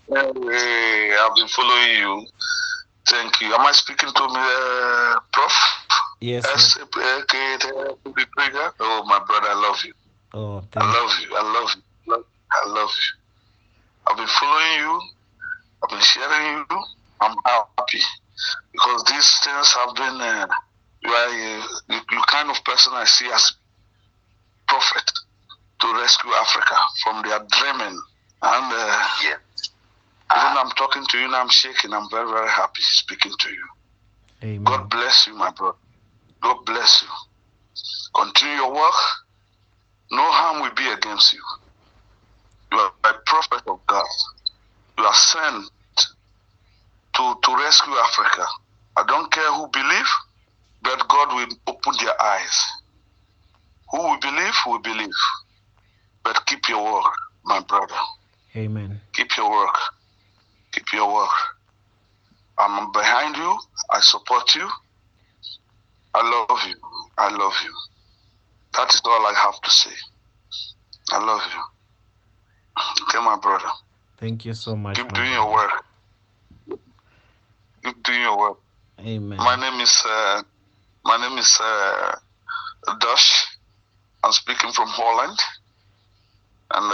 Hey, I've been following you. Thank you. Am I speaking to me, Prof? Yes, sir. Trigger? Oh, my brother, I love you. Oh, I thank love you. I love you. I love you. I've been following you. I've been sharing you. I'm happy because these things have been. You are you kind of person I see as prophet to rescue Africa from their dreaming. And yeah. Even I'm talking to you and I'm shaking. I'm very, very happy speaking to you. God Amen. bless you, my brother. God bless you. Continue your work. No harm will be against you. You are a prophet of God. You are sent to rescue Africa. I don't care who believe, but God will open their eyes. Who will believe. But keep your work, my brother. Amen. Keep your work. Keep your work. I'm behind you. I support you. I love you. I love you. That is all I have to say. I love you. Okay, my brother. Thank you so much, Keep my doing your brother. work. Keep doing your work. My Amen. name is my name is Dash. I'm speaking from Holland, and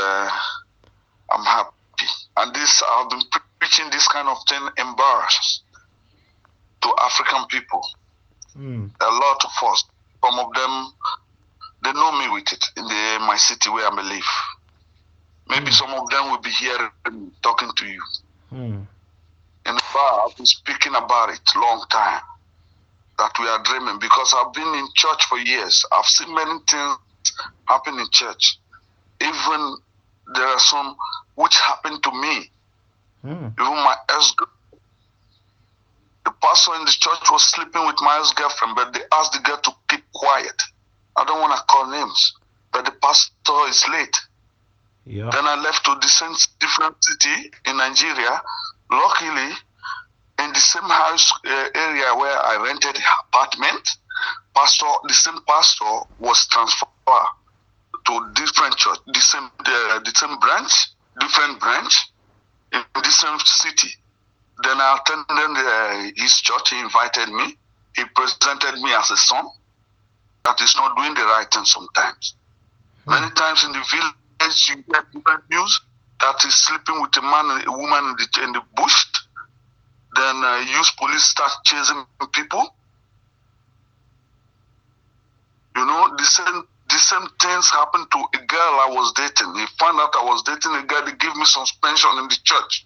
I'm happy. And this I've been preaching this kind of thing embarrassed to African people. A lot of us. Some of them they know me with it in my city where I live. Maybe some of them will be here talking to you. In fact, I've been speaking about it long time that we are dreaming because I've been in church for years. I've seen many things happen in church. Even there are some which happened to me. Even my ex, the pastor in the church was sleeping with my ex-girlfriend, but they asked the girl to keep quiet. I don't want to call names, but the pastor is late. Yeah. Then I left to the same different city in Nigeria. Luckily, in the same house area where I rented apartment, the same pastor was transferred to different church, the same branch, different branch in the same city. Then I attended his church. He invited me. He presented me as a son that is not doing the right thing sometimes. Many times in the village, you get different news that is sleeping with a man, a woman in the bush. Then youth police start chasing people. You know, the same things happened to a girl I was dating. He found out I was dating a girl. They gave me suspension in the church.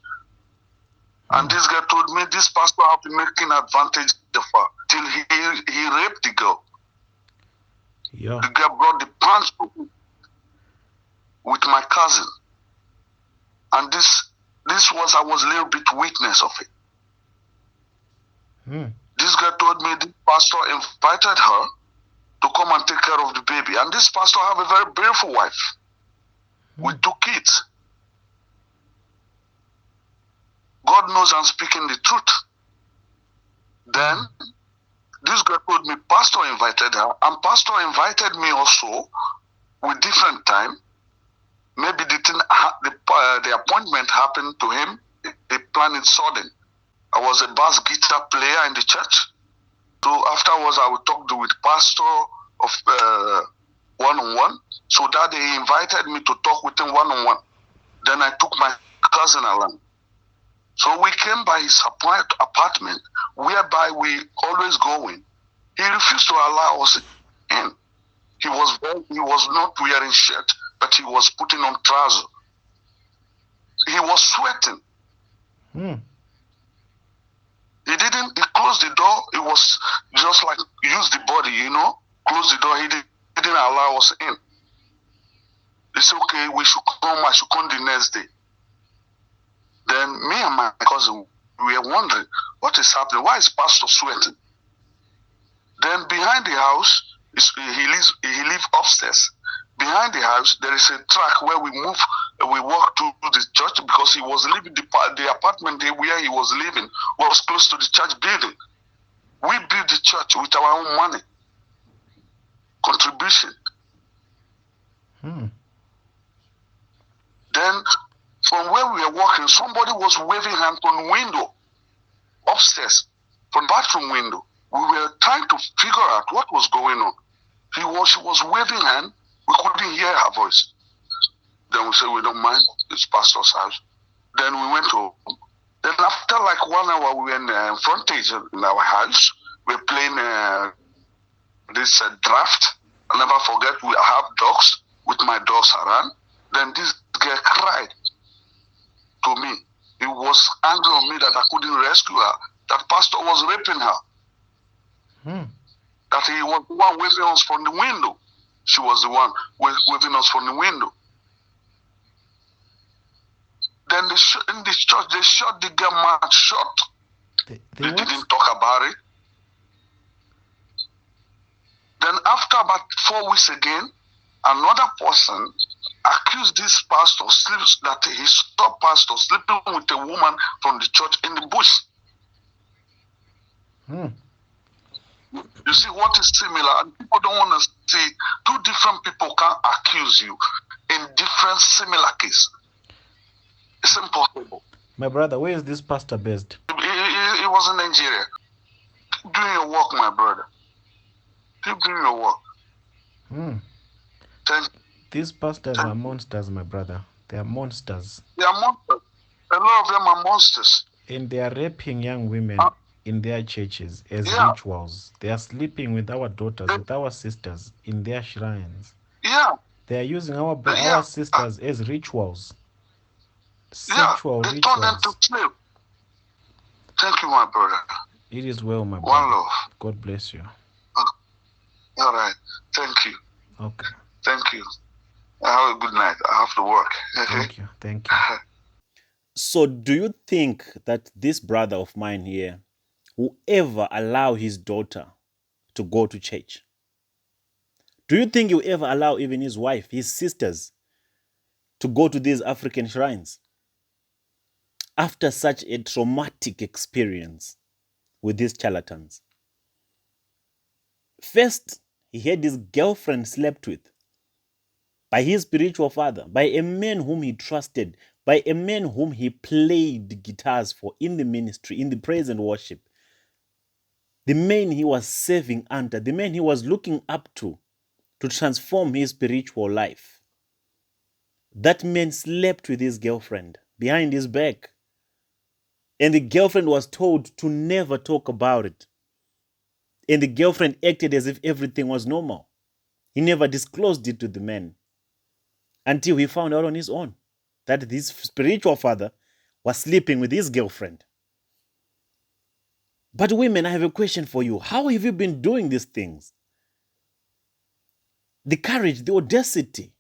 And this guy told me this pastor have been making advantage of her till he raped the girl. Yeah. The girl brought the pants with my cousin. And this was I was a little bit witness of it. This guy told me this pastor invited her to come and take care of the baby. And this pastor have a very beautiful wife with 2 kids. God knows I'm speaking the truth. Then this guy told me pastor invited her, and pastor invited me also with different time. Maybe the appointment happened to him. They planned it sudden. I was a bass guitar player in the church. So afterwards, I would talk with pastor of one-on-one. So that day he invited me to talk with him one-on-one. Then I took my cousin along. So we came by his apartment, whereby we always go in. He refused to allow us in. He was not wearing shirt, but he was putting on trousers. He was sweating. He closed the door. It was just like use the body, close the door. He didn't allow us in. He said, okay, I should come the next day. Then me and my cousin, we were wondering, what is happening? Why is pastor sweating? Then behind the house, he lives upstairs. Behind the house, there is a track where we walk to the church because he was living, the apartment where he was living was close to the church building. We built the church with our own money, contribution. Then from where we were walking, somebody was waving hand from the window upstairs, from bathroom window. We were trying to figure out what was going on. She was waving hand. We couldn't hear her voice. Then we said, we don't mind. It's pastor's house. Then we went home. Then after like 1 hour, we were in frontage in our house. We were playing this draft. I'll never forget, I have dogs with my dogs around. Then this girl cried to me. He was angry on me that I couldn't rescue her. That pastor was raping her. That he was the one waving us from the window. She was the one waving us from the window. Then in this church, they shot the girl mouth shut. They didn't talk about it. Then after about 4 weeks again, another person accused this pastor that he saw pastor sleeping with a woman from the church in the bush. You see what is similar, and people don't want to see two different people can accuse you in different similar cases. It's impossible. My brother, where is this pastor based? He was in Nigeria. Keep doing your work, my brother. Keep doing your work. These pastors are monsters, my brother. They are monsters. They are monsters. A lot of them are monsters. And they are raping young women in their churches as rituals. They are sleeping with our daughters, with our sisters in their shrines. They are using our sisters as rituals. Sexual they rituals. Turn them to slave. Thank you, my brother. It is well, my brother. One love. God bless you. All right. Thank you. Okay. Thank you. Have a good night. I have to work. Thank you. Thank you. So do you think that this brother of mine here will ever allow his daughter to go to church? Do you think he'll ever allow even his wife, his sisters, to go to these African shrines? After such a traumatic experience with these charlatans. First, he had his girlfriend slept with by his spiritual father, by a man whom he trusted, by a man whom he played guitars for in the ministry, in the praise and worship. The man he was serving under, the man he was looking up to transform his spiritual life. That man slept with his girlfriend behind his back. And the girlfriend was told to never talk about it. And the girlfriend acted as if everything was normal. He never disclosed it to the man until he found out on his own that this spiritual father was sleeping with his girlfriend. But women, I have a question for you. How have you been doing these things? The courage, the audacity.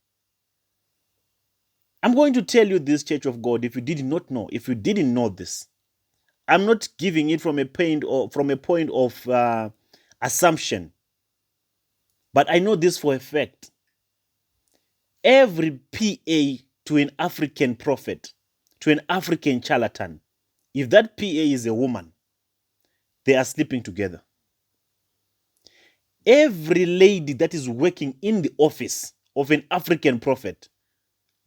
I'm going to tell you this, Church of God, if you did not know, if you didn't know this. I'm not giving it from a point of assumption. But I know this for a fact. Every PA to an African prophet, to an African charlatan, if that PA is a woman, they are sleeping together. Every lady that is working in the office of an African prophet,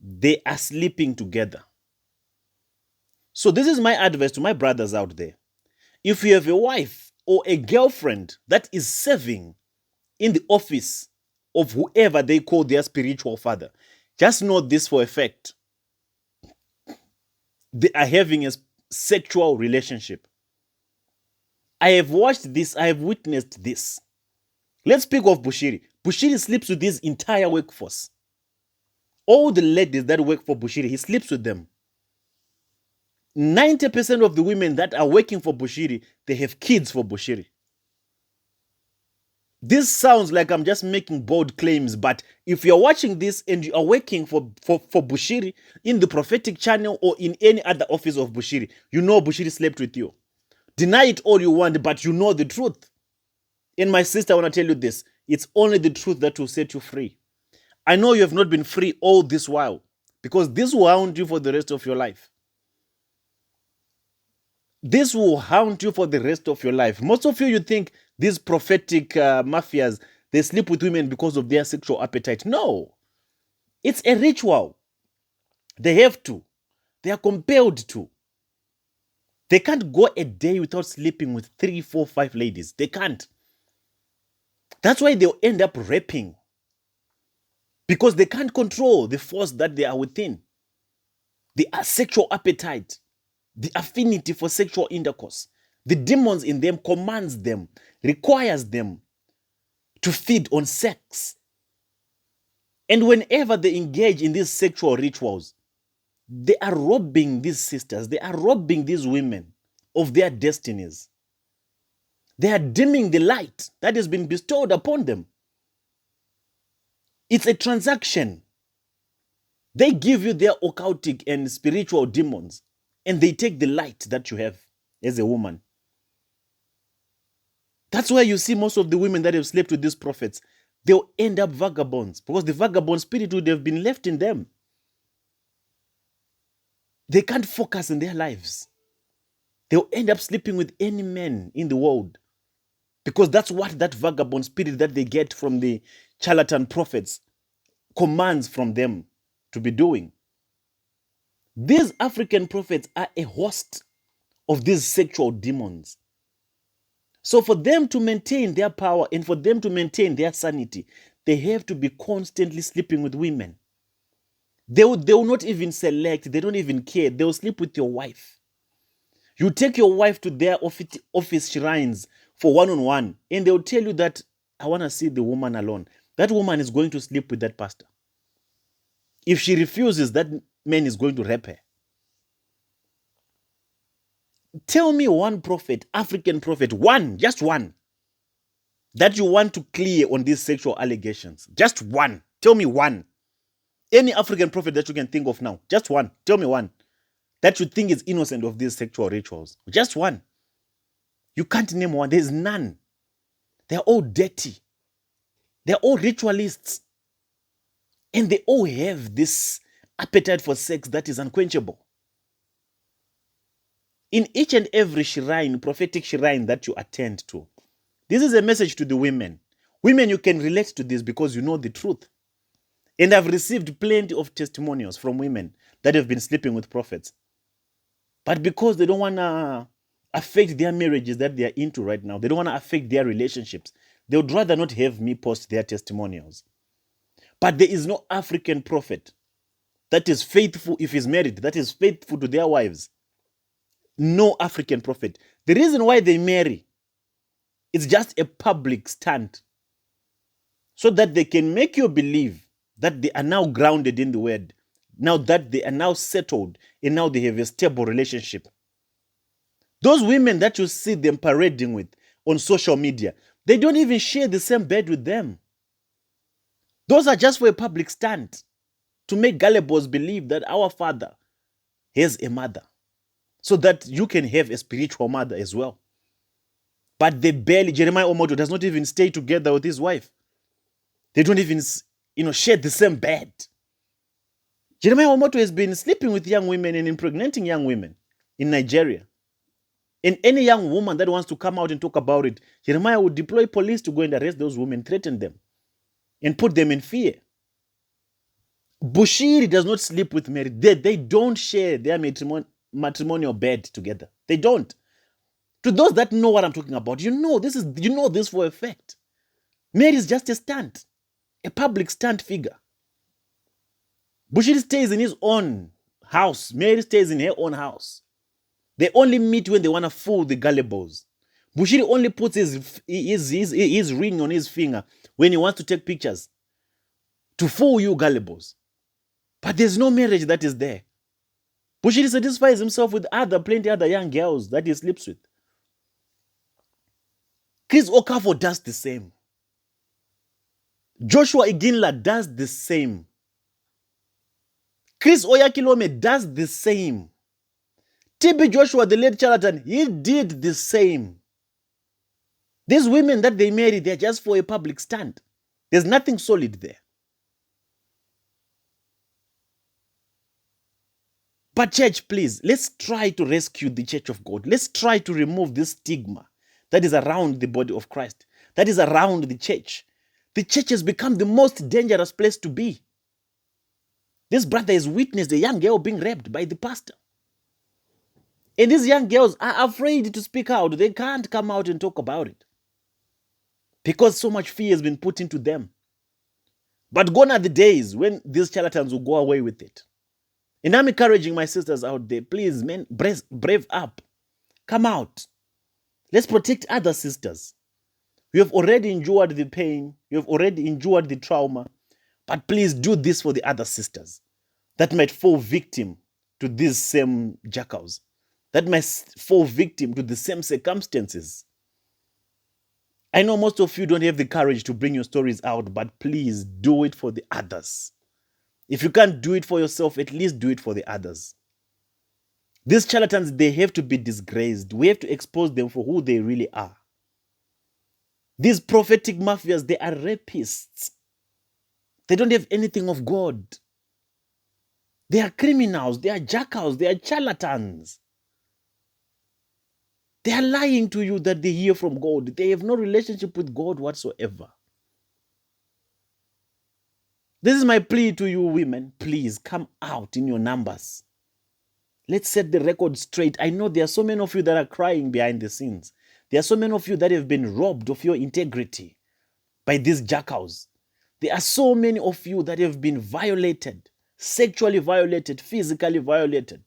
they are sleeping together. So this is my advice to my brothers out there. If you have a wife or a girlfriend that is serving in the office of whoever they call their spiritual father, just know this for a fact. They are having a sexual relationship. I have watched this. I have witnessed this. Let's speak of Bushiri. Bushiri sleeps with his entire workforce. All the ladies that work for Bushiri, he sleeps with them. 90% of the women that are working for Bushiri, they have kids for Bushiri. This sounds like I'm just making bold claims, but if you're watching this and you are working for Bushiri in the Prophetic channel or in any other office of Bushiri, you know Bushiri slept with you. Deny it all you want, but you know the truth. And my sister, I want to tell you this. It's only the truth that will set you free. I know you have not been free all this while because this will haunt you for the rest of your life. This will haunt you for the rest of your life. Most of you think these prophetic mafias, they sleep with women because of their sexual appetite. No. It's a ritual. They have to. They are compelled to. They can't go a day without sleeping with 3, 4, 5 ladies. They can't. That's why they'll end up raping. Because they can't control the force that they are within. The sexual appetite, the affinity for sexual intercourse. The demons in them commands them, requires them to feed on sex. And whenever they engage in these sexual rituals, they are robbing these sisters, they are robbing these women of their destinies. They are dimming the light that has been bestowed upon them. It's a transaction. They give you their occultic and spiritual demons, and they take the light that you have as a woman. That's why you see most of the women that have slept with these prophets, they'll end up vagabonds because the vagabond spirit would have been left in them. They can't focus on their lives. They'll end up sleeping with any man in the world because that's what that vagabond spirit that they get from the charlatan prophets commands from them to be doing. These African prophets are a host of these sexual demons. So for them to maintain their power and for them to maintain their sanity, they have to be constantly sleeping with women. They will not even select, they don't even care. They will sleep with your wife. You take your wife to their office shrines for one-on-one, and they'll tell you that, I want to see the woman alone. That woman is going to sleep with that pastor. If she refuses, that man is going to rape her. Tell me one prophet, African prophet, one, just one, that you want to clear on these sexual allegations. Just one. Tell me one. Any African prophet that you can think of now. Just one. Tell me one that you think is innocent of these sexual rituals. Just one. You can't name one. There's none. They're all dirty. They're all ritualists. And they all have this appetite for sex that is unquenchable. In each and every shrine, prophetic shrine that you attend to, this is a message to the women. Women, you can relate to this because you know the truth. And I've received plenty of testimonials from women that have been sleeping with prophets. But because they don't want to affect their marriages that they are into right now, they don't want to affect their relationships, they would rather not have me post their testimonials. But there is no African prophet that is faithful if he's married, that is faithful to their wives. No African prophet. The reason why they marry, it's just a public stunt so that they can make you believe that they are now grounded in the word, now that they are now settled, and now they have a stable relationship. Those women that you see them parading with on social media, they don't even share the same bed with them. Those are just for a public stunt to make gullibles believe that our father has a mother so that you can have a spiritual mother as well. But they barely, Jeremiah Omoto does not even stay together with his wife. They don't even, share the same bed. Jeremiah Omoto has been sleeping with young women and impregnating young women in Nigeria. And any young woman that wants to come out and talk about it, Jeremiah would deploy police to go and arrest those women, threaten them, and put them in fear. Bushiri does not sleep with Mary. They don't share their matrimonial bed together. They don't. To those that know what I'm talking about, you know this for a fact. Mary is just a stunt, a public stunt figure. Bushiri stays in his own house. Mary stays in her own house. They only meet when they want to fool the gullibles. Bushiri only puts his ring on his finger when he wants to take pictures to fool you gullibles. But there's no marriage that is there. Bushiri satisfies himself with plenty other young girls that he sleeps with. Chris Okafor does the same. Joshua Iginla does the same. Chris Oyakilome does the same. TB Joshua, the late charlatan, he did the same. These women that they marry, they're just for a public stunt. There's nothing solid there. But church, please, let's try to rescue the church of God. Let's try to remove this stigma that is around the body of Christ, that is around the church. The church has become the most dangerous place to be. This brother has witnessed a young girl being raped by the pastor. And these young girls are afraid to speak out. They can't come out and talk about it because so much fear has been put into them. But gone are the days when these charlatans will go away with it. And I'm encouraging my sisters out there, please, men, brave up. Come out. Let's protect other sisters. You have already endured the pain. You have already endured the trauma. But please do this for the other sisters that might fall victim to these same jackals, that might fall victim to the same circumstances. I know most of you don't have the courage to bring your stories out, but please do it for the others. If you can't do it for yourself, at least do it for the others. These charlatans, they have to be disgraced. We have to expose them for who they really are. These prophetic mafias, they are rapists. They don't have anything of God. They are criminals. They are jackals. They are charlatans. They are lying to you that they hear from God. They have no relationship with God whatsoever. This is my plea to you women. Please come out in your numbers. Let's set the record straight. I know there are so many of you that are crying behind the scenes. There are so many of you that have been robbed of your integrity by these jackals. There are so many of you that have been violated, sexually violated, physically violated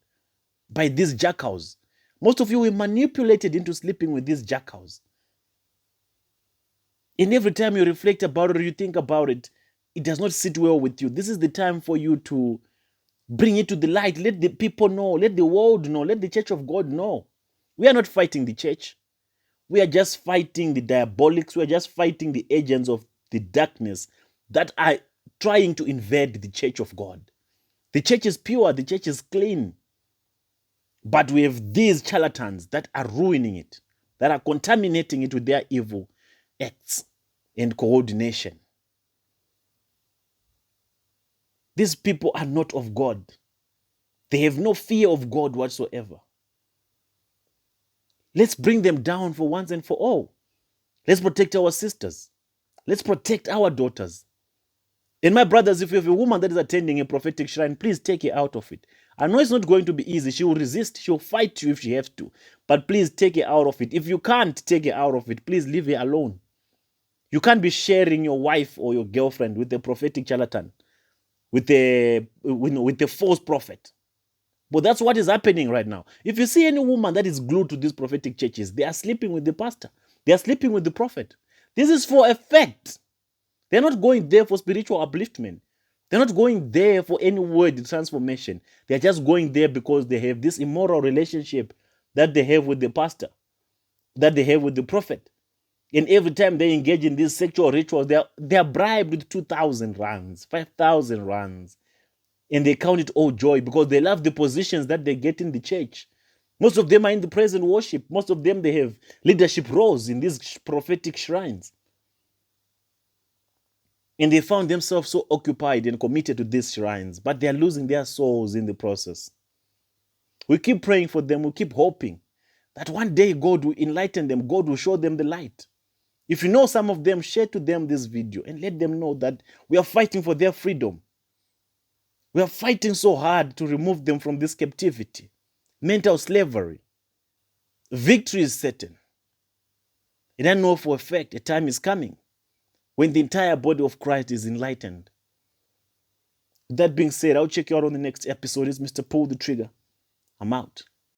by these jackals. Most of you were manipulated into sleeping with these jackals. And every time you reflect about it or you think about it, it does not sit well with you. This is the time for you to bring it to the light. Let the people know. Let the world know. Let the church of God know. We are not fighting the church. We are just fighting the diabolics. We are just fighting the agents of the darkness that are trying to invade the church of God. The church is pure. The church is clean. But we have these charlatans that are ruining it, that are contaminating it with their evil acts and coordination. These people are not of God. They have no fear of God whatsoever. Let's bring them down for once and for all. Let's protect our sisters. Let's protect our daughters. And my brothers, if you have a woman that is attending a prophetic shrine, please take her out of it. I know it's not going to be easy. She will resist. She will fight you if she has to. But please take her out of it. If you can't take her out of it, please leave her alone. You can't be sharing your wife or your girlfriend with a prophetic charlatan, with a false prophet. But that's what is happening right now. If you see any woman that is glued to these prophetic churches, they are sleeping with the pastor. They are sleeping with the prophet. This is for effect. They're not going there for spiritual upliftment. They're not going there for any word transformation. They're just going there because they have this immoral relationship that they have with the pastor, that they have with the prophet. And every time they engage in these sexual rituals, they are bribed with 2,000 rands, 5,000 rands. And they count it all joy because they love the positions that they get in the church. Most of them are in the praise and worship. Most of them, they have leadership roles in these prophetic shrines. And they found themselves so occupied and committed to these shrines, but they are losing their souls in the process. We keep praying for them. We keep hoping that one day God will enlighten them. God will show them the light. If you know some of them, share to them this video and let them know that we are fighting for their freedom. We are fighting so hard to remove them from this captivity, mental slavery. Victory is certain. And I know for a fact a time is coming when the entire body of Christ is enlightened. That being said, I'll check you out on the next episode. It's Mr. Pull the Trigger. I'm out.